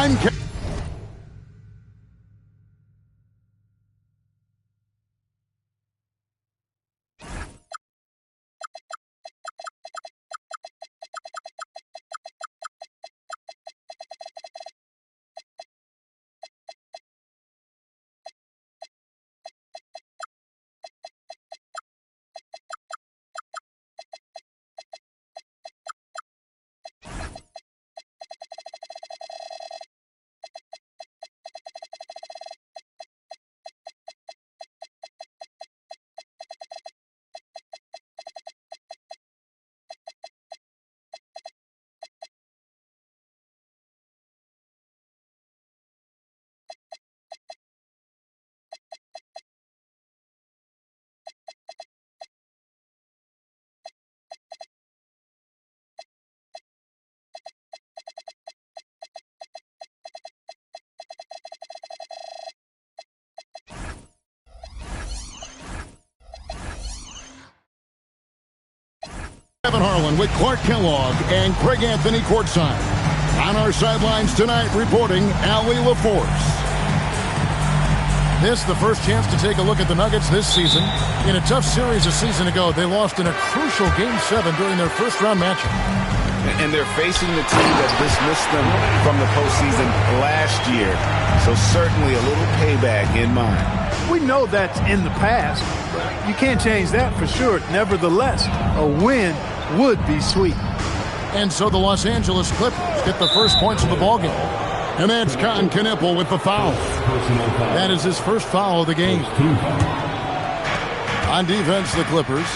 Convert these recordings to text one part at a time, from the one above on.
I'm Kevin Harlan with Clark Kellogg and Craig Anthony courtside. On our sidelines tonight, reporting Allie LaForce. This is the first chance to take a look at the Nuggets this season. In a tough series a season ago, they lost in a crucial Game 7 during their first-round matchup. And they're facing the team that dismissed them from the postseason last year. So certainly a little payback in mind. We know that's in the past. You can't change that for sure. Nevertheless, a win would be sweet. And so the Los Angeles Clippers get the first points of the ballgame. And that's Con Knipple with the foul. That is his first foul of the game. On defense, the Clippers.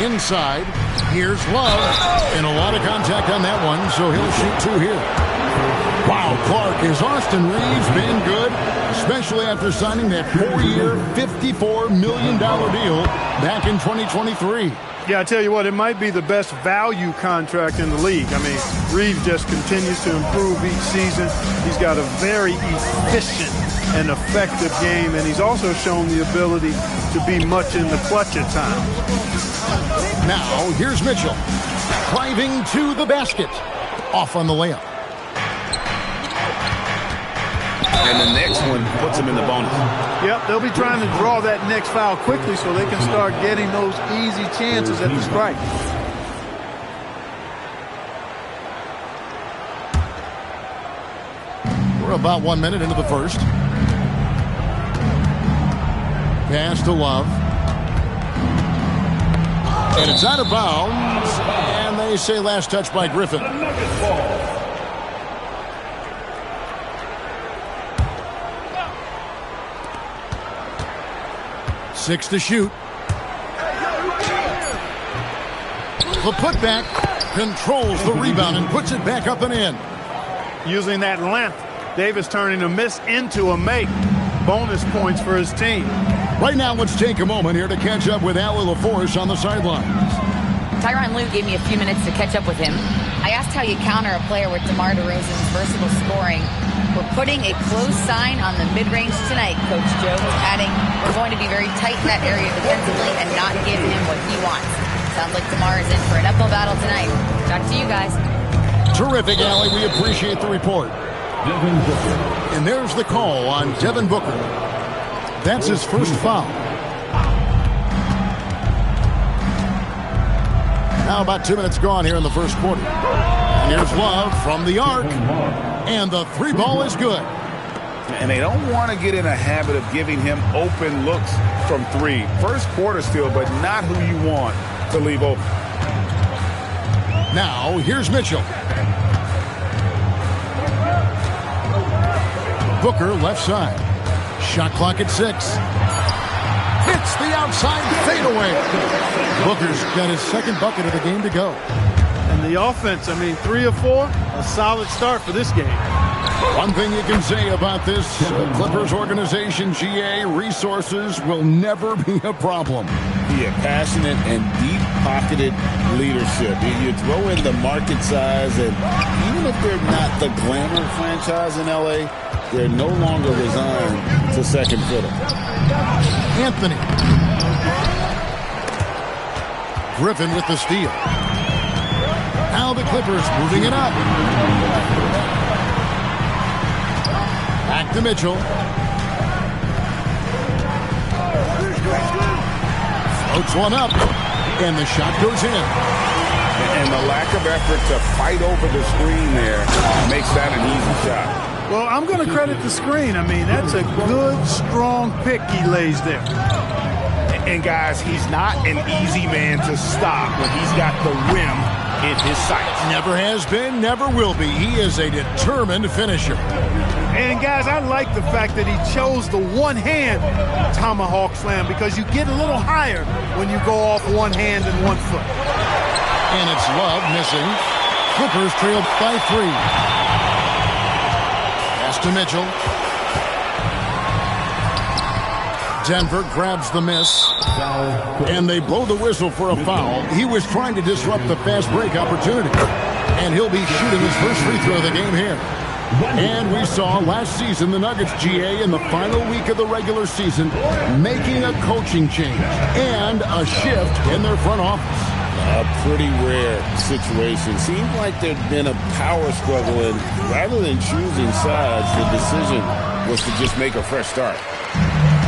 Inside, here's Love. And a lot of contact on that one, so he'll shoot two here. Wow, Clark, has Austin Reeves been good? Especially after signing that 4-year, $54 million deal back in 2023. Yeah, I tell you what, it might be the best value contract in the league. I mean, Reeves just continues to improve each season. He's got a very efficient and effective game, and he's also shown the ability to be much in the clutch at times. Now, here's Mitchell. Driving to the basket. Off on the layup. And the next one puts him in the bonus. Yep, they'll be trying to draw that next foul quickly so they can start getting those easy chances at the strike. We're about 1 minute into the first. Pass to Love. And it's out of bounds. And they say last touch by Griffin. 6 to shoot. The putback controls the rebound and puts it back up and in. Using that length, Davis turning a miss into a make. Bonus points for his team. Right now, let's take a moment here to catch up with Allie LaForce on the sidelines. Tyronn Lue gave me a few minutes to catch up with him. I asked how you counter a player with DeMar DeRozan's versatile scoring. We're putting a close sign on the mid-range tonight, Coach Joe, adding we're going to be very tight in that area defensively and not give him what he wants. Sounds like DeMar is in for an uphill battle tonight. Back to you guys. Terrific, Allie. We appreciate the report. And there's the call on Devin Booker. That's his first foul. Now about 2 minutes gone here in the first quarter. And here's Love from the arc. And the three ball is good. And they don't want to get in a habit of giving him open looks from three. First quarter still, but not who you want to leave open. Now, here's Mitchell. Booker left side. Shot clock at 6. Hits the outside fadeaway. Booker's got his second bucket of the game to go. And the offense, I mean, 3 of 4, a solid start for this game. One thing you can say about this Clippers organization, GA, resources will never be a problem. Yeah, passionate and deep-pocketed leadership. You throw in the market size, and even if they're not the glamour franchise in L.A., they're no longer resigned to second fiddle. Anthony. Griffin with the steal. Now the Clippers moving it up. Back to Mitchell. Floats one up, and the shot goes in. And the lack of effort to fight over the screen there makes that an easy shot. Well, I'm going to credit the screen. I mean, that's a good, strong pick he lays there. And, guys, he's not an easy man to stop when he's got the rim in his sights. Never has been, never will be. He is a determined finisher. And, guys, I like the fact that he chose the one-hand tomahawk slam because you get a little higher when you go off one hand and 1 foot. And it's Love missing. Clippers trailed by 3. Pass to Mitchell. Denver grabs the miss. And they blow the whistle for a foul. He was trying to disrupt the fast break opportunity. And he'll be shooting his first free throw of the game here. And we saw last season the Nuggets, GA, in the final week of the regular season, making a coaching change and a shift in their front office. A pretty rare situation. Seemed like there'd been a power struggle, and rather than choosing sides, the decision was to just make a fresh start.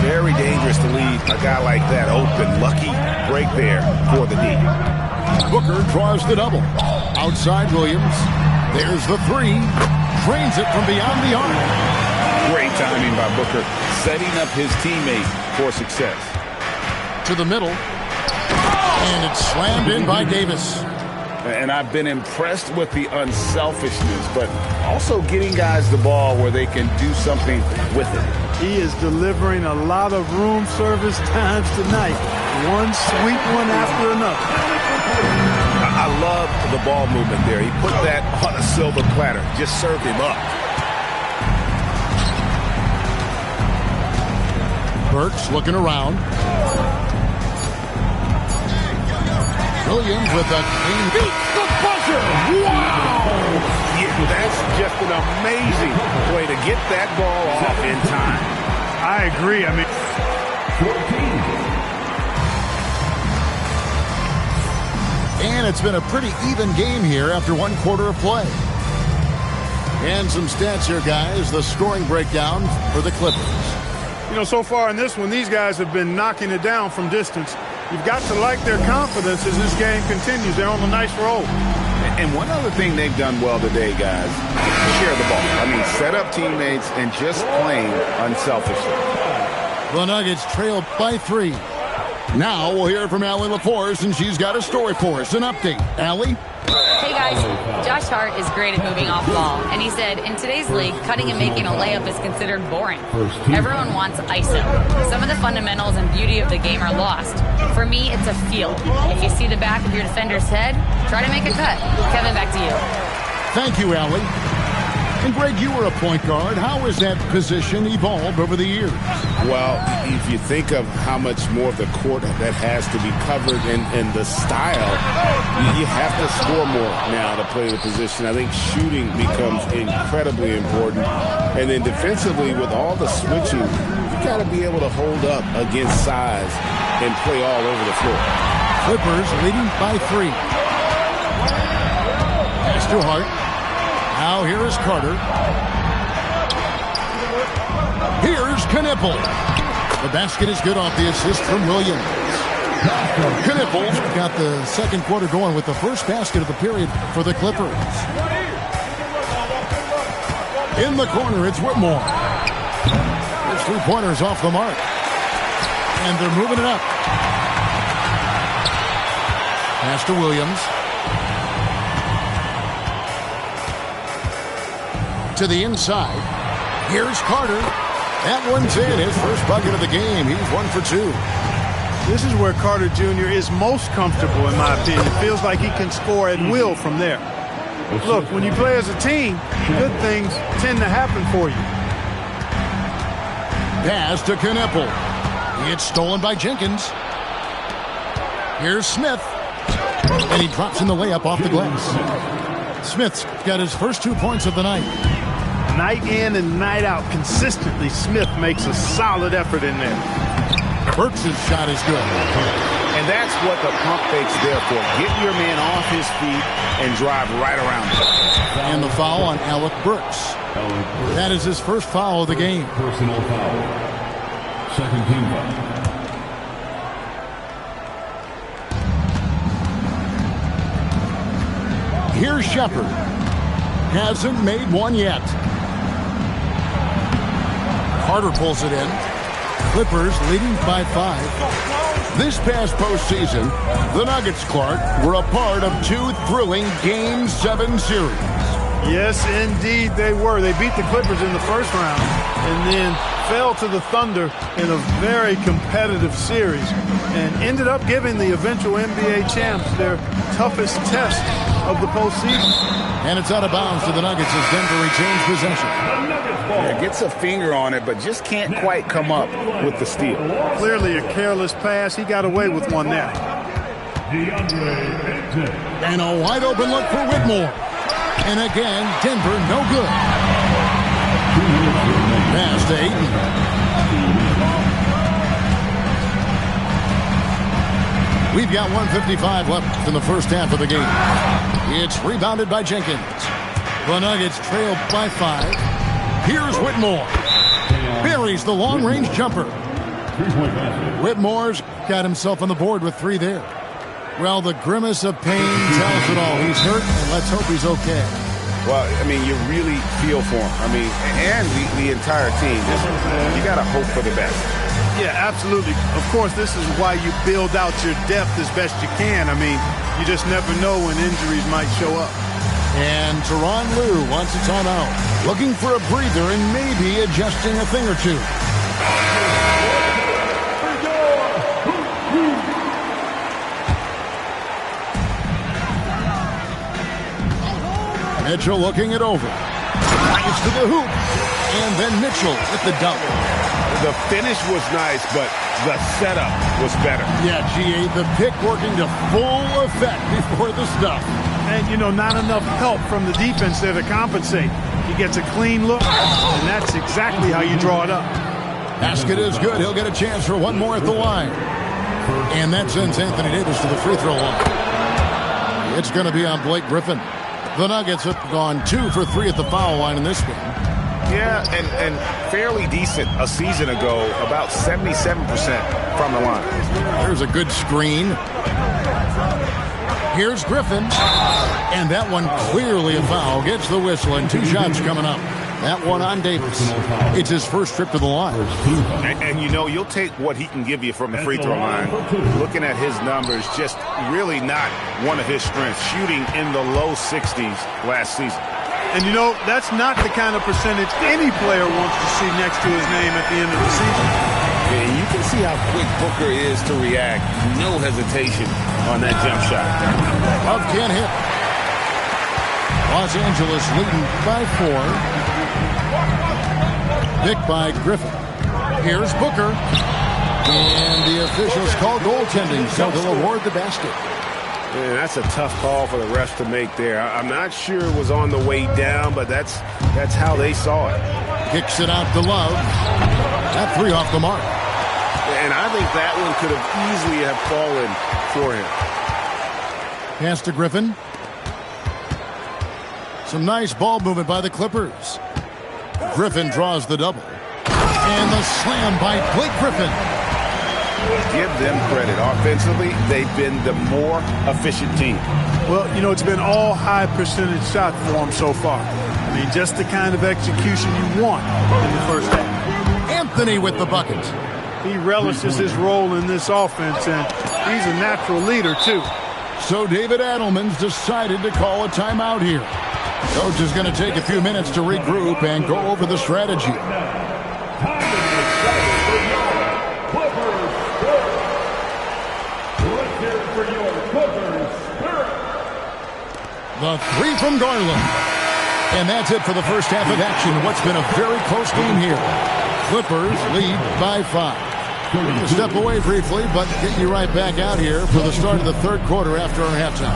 Very dangerous to leave a guy like that open. Lucky break there for the D. Booker draws the double. Outside Williams. There's the 3. Drains it from beyond the arc. Great timing by Booker, setting up his teammate for success. To the middle. And it's slammed in by Davis. And I've been impressed with the unselfishness, but also getting guys the ball where they can do something with it. He is delivering a lot of room service times tonight. One sweet one after another. I love the ball movement there. He put that on a silver platter. Just served him up. Burks looking around. Williams with a clean beat the buzzer. Wow! Yeah, that's just an amazing way to get that ball off in time. I agree. I mean, 14. And it's been a pretty even game here after 1 quarter of play. And some stats here, guys. The scoring breakdown for the Clippers. You know, so far in this one, these guys have been knocking it down from distance. You've got to like their confidence as this game continues. They're on a nice roll. And one other thing they've done well today, guys, share the ball. I mean, set up teammates and just playing unselfishly. The Nuggets trailed by 3. Now we'll hear from Allie LaForce, and she's got a story for us. An update. Allie? Hey guys, Josh Hart is great at moving off ball, and he said, in today's league, cutting and making a layup is considered boring. Everyone wants ISO. Some of the fundamentals and beauty of the game are lost. For me, it's a feel. If you see the back of your defender's head, try to make a cut. Kevin, back to you. Thank you, Allie. And Greg, you were a point guard. How has that position evolved over the years? Well, if you think of how much more of the court that has to be covered and the style, you have to score more now to play the position. I think shooting becomes incredibly important. And then defensively, with all the switching, you got to be able to hold up against size and play all over the floor. Clippers leading by 3. Pass to Hart. Now here is Carter. Here's Knipple. The basket is good off the assist from Williams. Knipple got the second quarter going with the first basket of the period for the Clippers. In the corner, it's Whitmore. His 3-pointers off the mark. And they're moving it up. Pass to Williams. To the inside. Here's Carter. That one's in. His first bucket of the game. He's 1 for 2. This is where Carter Jr. is most comfortable, in my opinion. It feels like he can score at will from there. Look, when you play as a team, good things tend to happen for you. Pass to Knipple. It's stolen by Jenkins. Here's Smith. And he drops in the layup off the glass. Smith's got his first 2 points of the night. Night in and night out, consistently, Smith makes a solid effort in there. Burks' shot is good. And And that's what the pump fake's there for. Get your man off his feet and drive right around him. And the foul on Alec Burks. That is his first foul of the game. Personal foul. Second team foul. Here's Shepard. Hasn't made one yet. Carter pulls it in. Clippers leading by 5. This past postseason, the Nuggets, Clark, were a part of 2 thrilling Game 7 series. Yes, indeed they were. They beat the Clippers in the first round and then fell to the Thunder in a very competitive series and ended up giving the eventual NBA champs their toughest test of the postseason. And it's out of bounds to the Nuggets as Denver retains possession. Yeah, gets a finger on it, but just can't quite come up with the steal. Clearly a careless pass. He got away with one there. And a wide open look for Whitmore. And again, Denver no good. Pass to Ayton. We've got 1:55 left in the first half of the game. It's rebounded by Jenkins. The Nuggets trail by 5. Here's Whitmore. Buries the long-range jumper. Whitmore's got himself on the board with 3 there. Well, the grimace of pain tells it all. He's hurt, and let's hope he's okay. Well, I mean, you really feel for him. I mean, and the entire team. You got to hope for the best. Yeah, absolutely. Of course, this is why you build out your depth as best you can. I mean, you just never know when injuries might show up. And Tyronn Lue wants a timeout. Looking for a breather and maybe adjusting a thing or two. Mitchell looking it over. Drives to the hoop. And then Mitchell with the dunk. The finish was nice, but the setup was better. Yeah, GA, the pick working to full effect before the stuff. And, you know, not enough help from the defense there to compensate. He gets a clean look, and that's exactly how you draw it up. Basket is good. He'll get a chance for one more at the line. And that sends Anthony Davis to the free throw line. It's going to be on Blake Griffin. The Nuggets have gone 2 for 3 at the foul line in this one. Yeah, and fairly decent a season ago, about 77% from the line. There's a good screen. Here's Griffin. And that one clearly a foul. Gets the whistle, and 2 shots coming up. That one on Davis. It's his first trip to the line. And you know, you'll take what he can give you from the free throw line. Looking at his numbers, just really not one of his strengths. Shooting in the low 60s last season. And, you know, that's not the kind of percentage any player wants to see next to his name at the end of the season. And you can see how quick Booker is to react. No hesitation on that jump shot. Love can't hit. Los Angeles leading by 4. Picked by Griffin. Here's Booker. And the officials call goaltending, so they'll award the basket. Man, that's a tough call for the refs to make there. I'm not sure it was on the way down, but that's how they saw it. Kicks it out to Love. That 3 off the mark. And I think that one could have easily have fallen for him. Pass to Griffin. Some nice ball movement by the Clippers. Griffin draws the double. And the slam by Blake Griffin. Give them credit. Offensively, they've been the more efficient team. Well, you know, it's been all high percentage shot for them so far. I mean, just the kind of execution you want in the first half. Anthony with the bucket. He relishes his role in this offense, and he's a natural leader, too. So David Adelman's decided to call a timeout here. Coach is going to take a few minutes to regroup and go over the strategy. The 3 from Garland. And that's it for the first half of action. What's been a very close game here. Clippers lead by 5. We're going to step away briefly, but get you right back out here for the start of the third quarter after our halftime.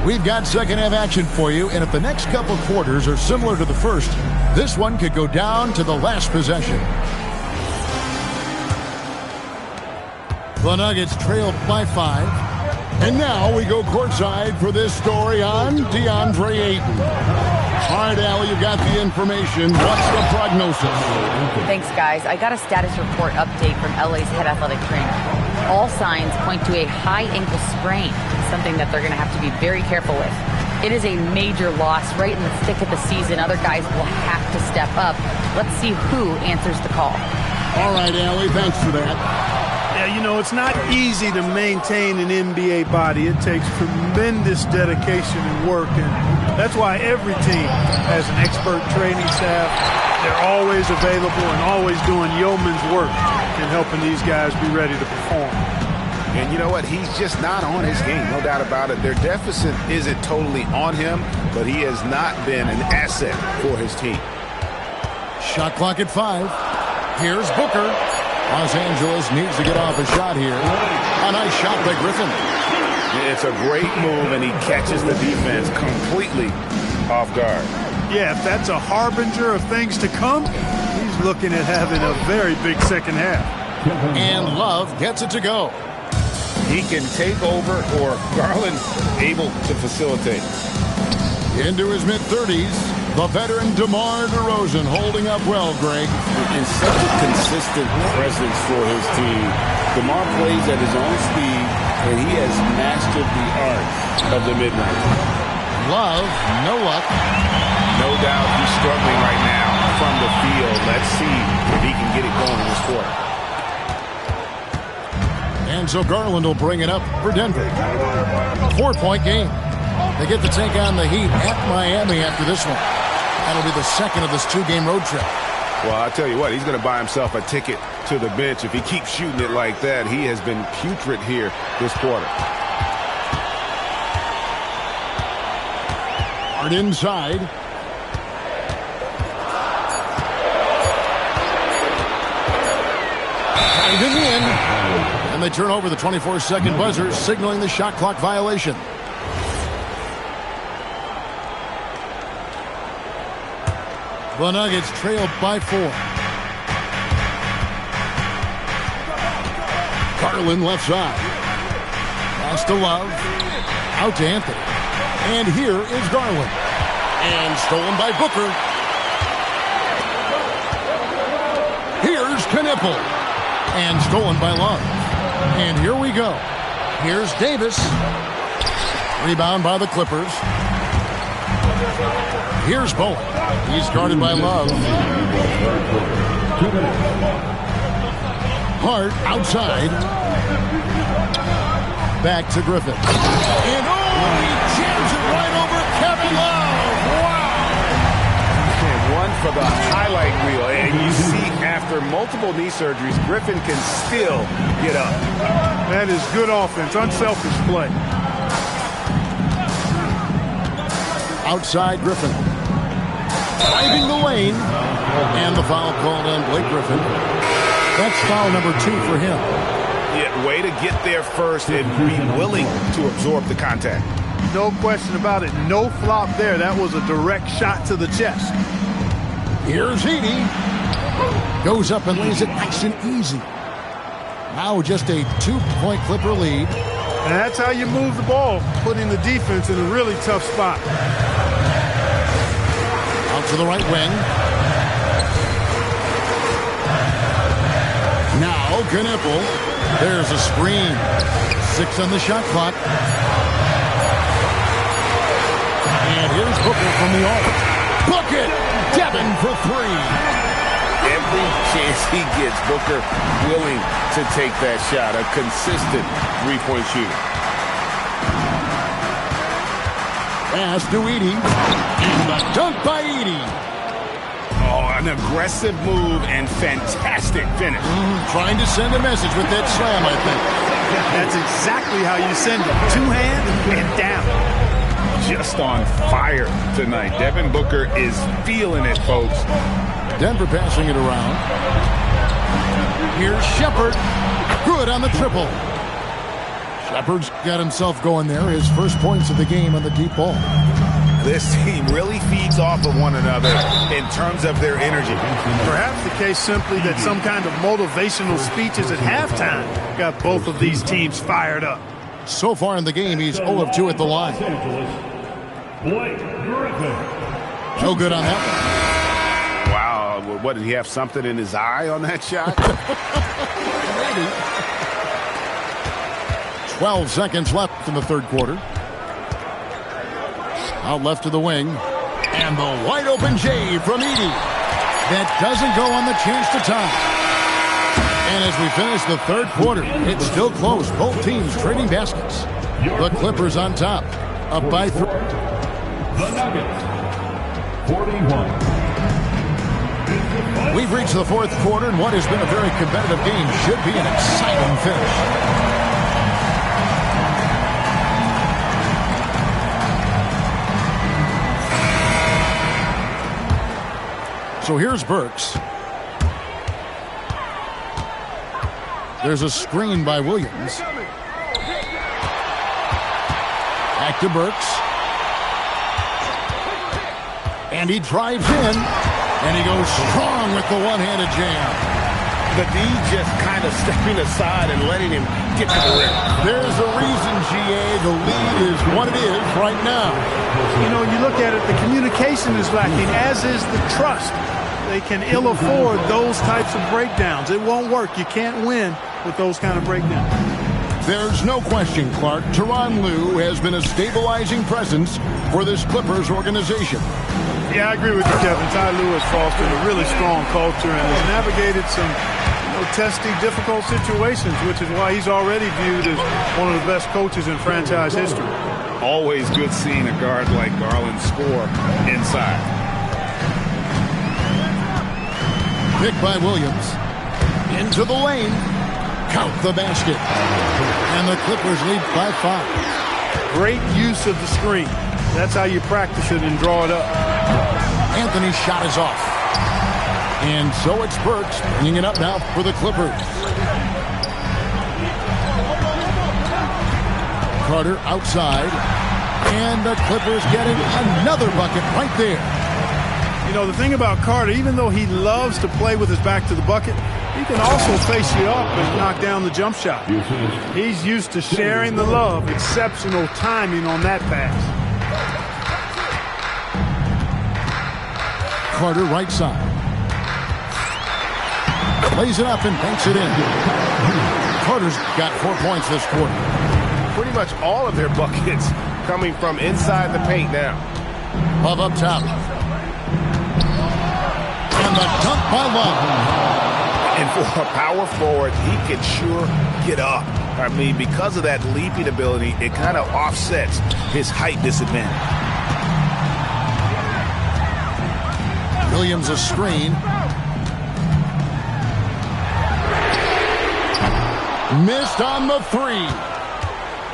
We've got second half action for you, and if the next couple quarters are similar to the first, this one could go down to the last possession. The Nuggets trailed by 5. And now we go courtside for this story on DeAndre Ayton. All right, Allie, you've got the information. What's the prognosis? Thanks, guys. I got a status report update from LA's head athletic trainer. All signs point to a high ankle sprain, something that they're going to have to be very careful with. It is a major loss right in the thick of the season. Other guys will have to step up. Let's see who answers the call. All right, Allie, thanks for that. Yeah, you know, it's not easy to maintain an NBA body. It takes tremendous dedication and work, and that's why every team has an expert training staff. They're always available and always doing yeoman's work in helping these guys be ready to perform. And you know what? He's just not on his game, no doubt about it. Their deficit isn't totally on him, but he has not been an asset for his team. Shot clock at 5. Here's Booker. Los Angeles needs to get off a shot here. A nice shot by Griffin. It's a great move, and he catches the defense completely off guard. Yeah, if that's a harbinger of things to come, he's looking at having a very big second half. And Love gets it to go. He can take over, or Garland able to facilitate. Into his mid-30s, the veteran DeMar DeRozan holding up well, Greg. And such a consistent presence for his team. DeMar plays at his own speed, and he has mastered the art of the mid-range. Love, no luck. No doubt he's struggling right now from the field. Let's see if he can get it going in this quarter. And so Garland will bring it up for Denver. 4-point game. They get to take on the Heat at Miami after this one. That'll be the second of this 2-game road trip. Well, I'll tell you what, he's going to buy himself a ticket to the bench. If he keeps shooting it like that, he has been putrid here this quarter. Hard inside. Diving in. And they turn over the 24-second buzzer, signaling the shot clock violation. The Nuggets trailed by 4. Garland left side. Pass to Love. Out to Anthony. And here is Garland. And stolen by Booker. Here's Knipple. And stolen by Love. And here we go. Here's Davis. Rebound by the Clippers. Here's Bowen. He's guarded by Love. Hart outside. Back to Griffin. And he jams it right over Kevin Love. Wow. And one for the highlight reel. And you see after multiple knee surgeries, Griffin can still get up. That is good offense, unselfish play. Outside Griffin. Driving the lane. And the foul called on Blake Griffin. That's foul number 2 for him. Yeah, way to get there first and be willing to absorb the contact. No question about it. No flop there. That was a direct shot to the chest. Here's Edey. Goes up and lays it nice and easy. Now just a 2-point Clipper lead. And that's how you move the ball, putting the defense in a really tough spot. Out to the right wing. Now Knipple. There's a screen. 6 on the shot clock. And here's Booker from the arc. Book it! Devin for 3. Every chance he gets, Booker willing to take that shot. A consistent three-point shooter. Pass to Edey. And the dunk by Edey. Oh, an aggressive move and fantastic finish. Trying to send a message with that slam, I think. That's exactly how you send it. 2-hand and down. Just on fire tonight. Devin Booker is feeling it, folks. Denver passing it around. Here's Shepard. Good on the triple. Shepard's got himself going there. His first points of the game on the deep ball. This team really feeds off of one another in terms of their energy. Perhaps the case simply that some kind of motivational speeches at halftime got both of these teams fired up. So far in the game, he's 0 of 2 at the line. No good on that one. Wow, what, did he have something in his eye on that shot? Maybe. 12 seconds left in the third quarter. Out left to the wing. And the wide open J from Edey. That doesn't go on the chance to tie. And as we finish the third quarter, it's still close. Both teams trading baskets. The Clippers on top. Up by 3. The Nuggets, 41. We've reached the fourth quarter, and what has been a very competitive game should be an exciting finish. So here's Burks. There's a screen by Williams. Back to Burks. And he drives in. And he goes strong with the one-handed jam. The D just kind of stepping aside and letting him get to the rim. There's a reason, GA. The lead is what it is right now. You know, you look at it, the communication is lacking, as is the trust. They can ill afford those types of breakdowns. It won't work. You can't win with those kind of breakdowns. There's no question, Clark. Tyronn Lue has been a stabilizing presence for this Clippers organization. Yeah, I agree with you, Kevin. Ty Lue has fostered a really strong culture and has navigated some testy, difficult situations, which is why he's already viewed as one of the best coaches in franchise history. Always good seeing a guard like Garland score inside. Pick by Williams. Into the lane. Count the basket. And the Clippers lead by 5. Great use of the screen. That's how you practice it and draw it up. Anthony's shot is off. And so it's Burks bringing it up now for the Clippers. Carter outside. And the Clippers getting another bucket right there. You know, the thing about Carter, even though he loves to play with his back to the bucket, he can also face you up and knock down the jump shot. He's used to sharing the love. Exceptional timing on that pass. Carter right side. Lays it up and banks it in. Carter's got 4 points this quarter. Pretty much all of their buckets coming from inside the paint now. Love up top. And the dunk by Love. And for a power forward, he can sure get up. I mean, because of that leaping ability, it kind of offsets his height disadvantage. Williams a screen. Missed on the 3.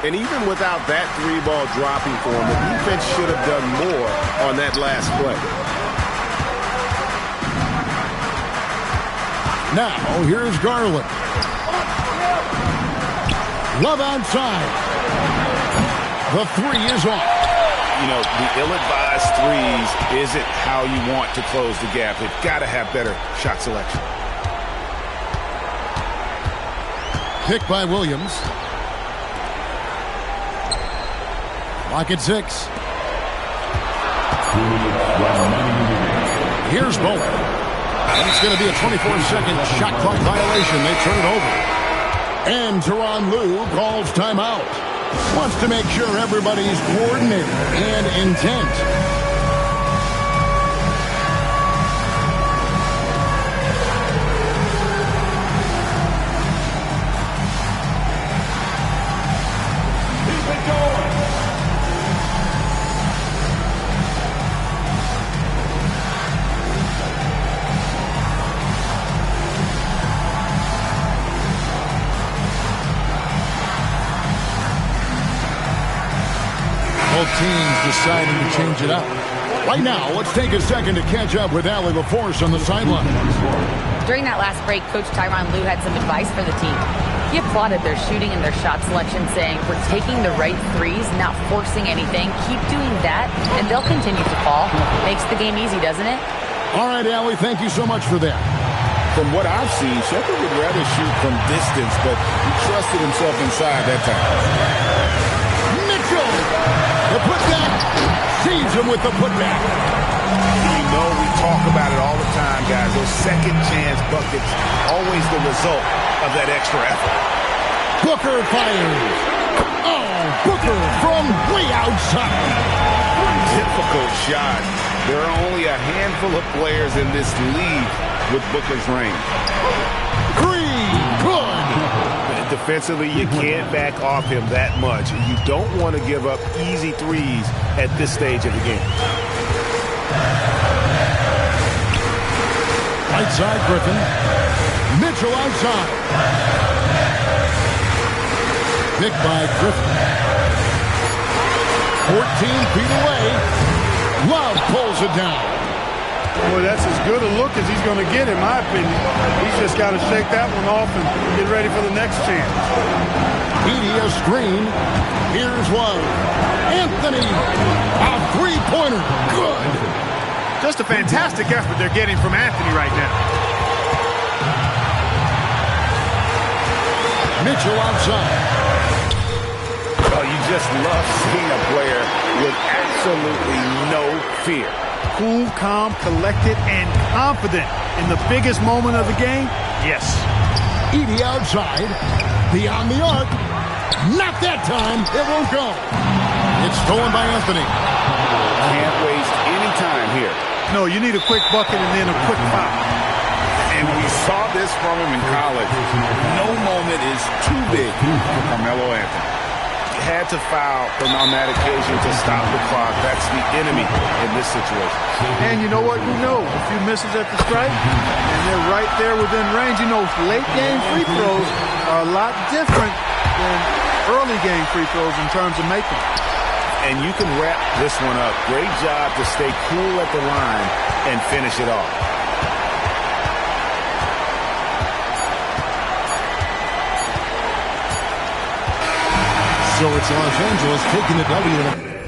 And even without that 3-ball dropping for him, the defense should have done more on that last play. Now, here's Garland. Love outside. The 3 is off. You know, the ill-advised threes isn't how you want to close the gap. They've got to have better shot selection. Pick by Williams. Clock at 6. Here's Bowler. And it's going to be a 24-second shot clock violation. They turn it over. And Tyronn Lue calls timeout. Wants to make sure everybody's coordinated and intent. Teams deciding to change it up. Right now, let's take a second to catch up with Allie LaForce on the sideline. During that last break, Coach Tyronn Lue had some advice for the team. He applauded their shooting and their shot selection, saying, "We're taking the right threes, not forcing anything. Keep doing that, and they'll continue to fall." Makes the game easy, doesn't it? All right, Allie, thank you so much for that. From what I've seen, Shepherd would rather shoot from distance, but he trusted himself inside that time. Mitchell, the putback, sees him with the putback. You know, we talk about it all the time, guys. Those second chance buckets, always the result of that extra effort. Booker fires. Oh, Booker from way outside. Difficult shot. There are only a handful of players in this league with Booker's range. Green, good. Defensively, you can't back off him that much. You don't want to give up easy threes at this stage of the game. Right side, Griffin. Mitchell outside. Picked by Griffin. 14 feet away. Love pulls it down. Boy, that's as good a look as he's going to get, in my opinion. He's just got to shake that one off and get ready for the next chance. Edey a screen. Here's Love. Anthony, a three-pointer. Good. Just a fantastic effort they're getting from Anthony right now. Mitchell outside. Oh, you just love seeing a player with absolutely no fear. Cool, calm, collected, and confident in the biggest moment of the game. Yes. Edey outside. Beyond the arc. Not that time. It won't go. It's stolen by Anthony. Can't waste any time here. No, you need a quick bucket and then a quick foul. And we saw this from him in college. No moment is too big for Carmelo Anthony. He had to foul on that occasion to stop the clock. That's the enemy in this situation. And you know what? You know, a few misses at the stripe, and they're right there within range. You know, late game free throws are a lot different than early game free throws in terms of making. And you can wrap this one up. Great job to stay cool at the line and finish it off. So it's Los Angeles taking the W.